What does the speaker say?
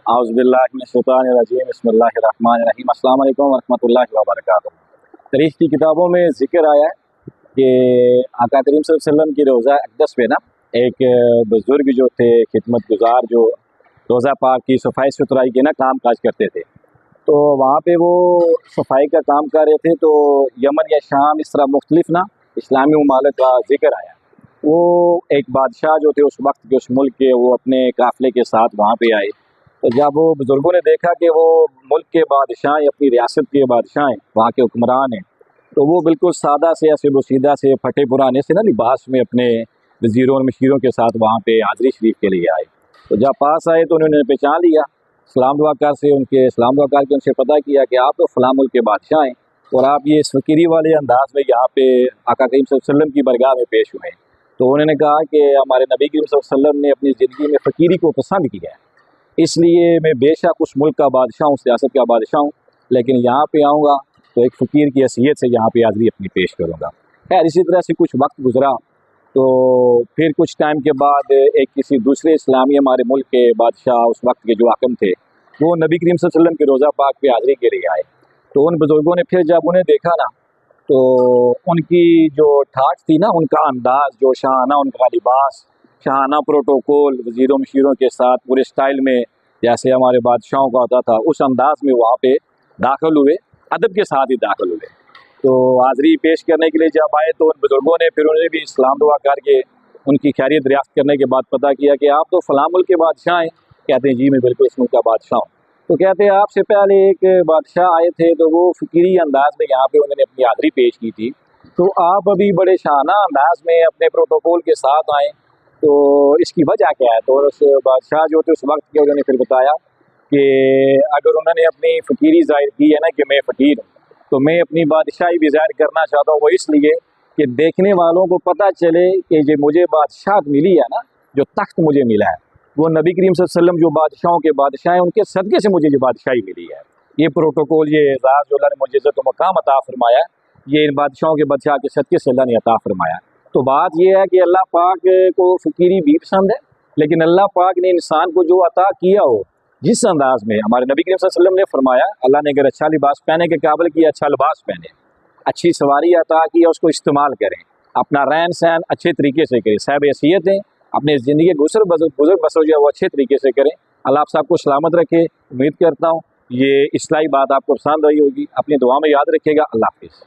औज़ुबिल्लाहिमिनश्शैतानिर्रजीम बिस्मिल्लाहिर्रहमानिर्रहीम अस्सलामु अलैकुम वरहमतुल्लाहि वबरकातुहू। तारीख़ की किताबों में ज़िक्र आया है कि आका करीम सल्लल्लाहु अलैहि वसल्लम की रोज़ा अक़दस पे ना एक बुज़ुर्ग जो थे खिदमत गुज़ार, जो रोज़ा पाक की सफाई सुथराई के ना काम काज करते थे, तो वहाँ पे वो सफाई का काम कर रहे थे। तो यमन या शाम इस तरह मुख्तलिफ ना इस्लामी ममालिक का ज़िक्र आया। वो एक बादशाह जो थे उस वक्त के, उस मुल्क के, वो अपने काफ़िले के साथ वहाँ पे आए। तो जब वो बुज़ुर्गों ने देखा कि वो मुल्क के बादशाह हैं, अपनी रियासत के बादशाह हैं, वहाँ के हुक्मरान हैं, तो वो बिल्कुल सादा से ऐसे बोसीदा से फटे पुराने से ना लिबास में अपने वज़ीरों और मशीरों के साथ वहाँ पे हाज़री शरीफ के लिए आए। तो जब पास आए तो उन्होंने पहचान लिया, सलाम दुआ कर से उनके सलाम दुआ करके उनसे पता किया कि आप तो फ़लाँ मुल्क के बादशाह हैं और आप ये इस फ़कीरी वाले अंदाज़ में यहाँ पे आका करीम सल्लल्लाहु अलैहि वसल्लम की बरगाह में पेश हुए हैं। तो उन्होंने कहा कि हमारे नबी करीम सल्लल्लाहु अलैहि वसल्लम ने अपनी ज़िंदगी में फ़कीरी को पसंद किया है, इसलिए मैं बेशक उस मुल्क का बादशाह हूँ, उस रियासत का बादशाह हूँ, लेकिन यहाँ पे आऊँगा तो एक फ़कीर की हैसियत से यहाँ पे हाज़री अपनी पेश करूँगा। खैर इसी तरह से कुछ वक्त गुज़रा, तो फिर कुछ टाइम के बाद एक किसी दूसरे इस्लामी हमारे मुल्क के बादशाह, उस वक्त के जो हाकिम थे, वो नबी करीम सल्लल्लाहु अलैहि वसल्लम के रोज़ा पाक पे हाज़री के लिए आए। तो उन बुज़ुर्गों ने फिर जब उन्हें देखा ना, तो उनकी जो ठाठ थी ना, उनका अंदाज़, जो शाहाना उनका लिबास, शाहाना प्रोटोकॉल, वज़ीरों मशीरों के साथ पूरे स्टाइल में जैसे हमारे बादशाहों का होता था, उस अंदाज़ में वहाँ पे दाखिल हुए, अदब के साथ ही दाखिल हुए। तो हाज़री पेश करने के लिए जब आए तो उन बुज़ुर्गों ने फिर उन्हें भी इस्लाम दुआ करके उनकी खैरियत दरियाफ़्त करने के बाद पता किया कि आप तो फ़लाँ मुल्क के बादशाह हैं। कहते हैं जी मैं बिल्कुल इस मुल्क का बादशाह हूँ। तो कहते हैं आपसे पहले एक बादशाह आए थे, तो वो फ़िक्री अंदाज़ में यहाँ पे उन्होंने अपनी हाज़री पेश की थी, तो आप अभी बड़े शाना अंदाज़ में अपने प्रोटोकॉल के साथ आएँ, तो इसकी वजह क्या है? तो उस बादशाह जो थे उस वक्त के, उन्होंने फिर बताया कि अगर उन्होंने अपनी फ़कीरी ज़ाहिर की है ना कि मैं फ़कीर हूँ, तो मैं अपनी बादशाही भी ज़ाहिर करना चाहता हूँ। वो इसलिए कि देखने वालों को पता चले कि जो मुझे बादशाहत मिली है ना, जो तख्त मुझे मिला है, वो नबी करीम सल्लल्लाहु अलैहि वसल्लम जो बादशाहों के बादशाह हैं, उनके सदक़े से मुझे जो बादशाही मिली है। ये प्रोटोकॉल, ये एज़ाज़ जो अल्लाह ने मुझे इज़्ज़त व मक़ाम अता फ़रमाया, ये इन बादशाहों के बादशाह के सदक़े से अल्लाह ने अता फ़रमाया। तो बात ये है कि अल्लाह पाक को फ़कीरी भी पसंद है, लेकिन अल्लाह पाक ने इंसान को जो अता किया हो, जिस अंदाज़ में, हमारे नबी करीम सल्लल्लाहु अलैहि वसल्लम ने फरमाया, अल्लाह ने अगर अच्छा लिबास पहने के काबिल किया, अच्छा लिबास पहने, अच्छी सवारी अता की है, उसको इस्तेमाल करें, अपना रहन सहन अच्छे तरीके से करें, साहिब हैसियत हैं, अपने ज़िंदगी गुज़र बसर जो है वो अच्छे तरीके से करें। अल्लाह आप सबको सलामत रखे। उम्मीद करता हूँ ये इस्लाही बात आपको पसंद आई होगी। अपनी दुआ में याद रखिएगा। अल्लाह हाफ़िज़।